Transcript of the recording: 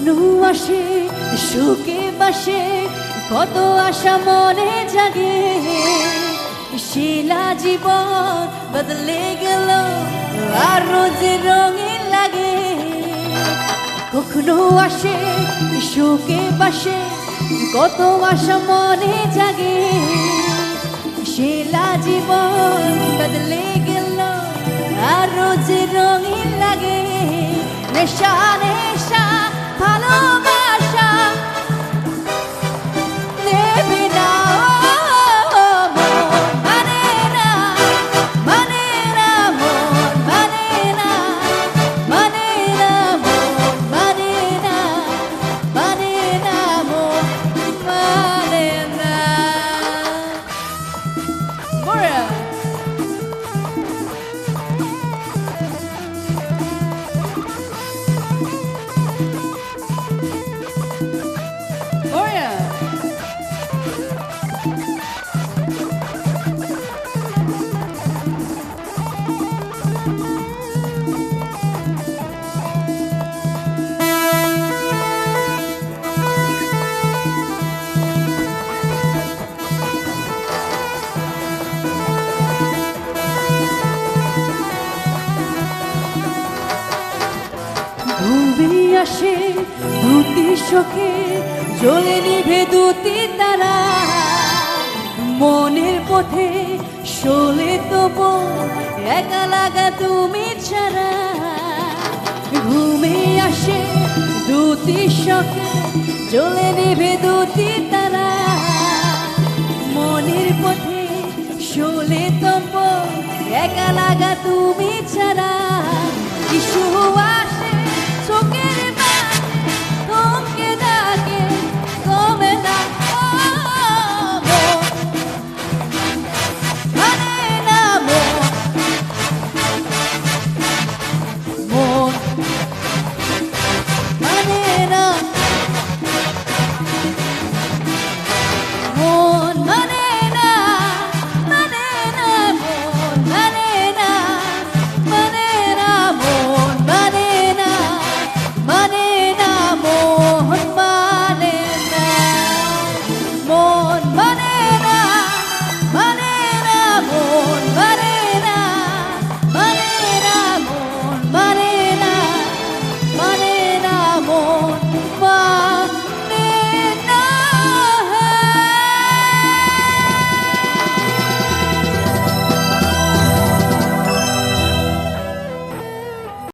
কখনো আসে সুখে বাসে কত আশা মনে জাগে শিলা জীবন বদলে গেল আর রোজ রঙিন লাগে কখনো আসে সুখে বাসে কত আশা মনে জাগে শিলা জীবন বদলে গেল আর রোজ রঙিন লাগে নেশা নেশা ভালোবাসা দেবে না মানে না মানে না মন মানে না মানে না মন মানে না মানে না মন মানে না ঘুমে আসে দুটি চোখে জ্বলে নিভে দুটি তারা মনের পথে শোলে তবু একা লাগা তুমি ছাড়া ঘুমে আসে দুটি চোখে জ্বলে নিভে দুটি তারা মনের পথে শোলে তবু একা লাগা তুমি ছাড়া কিছু আসে চোখের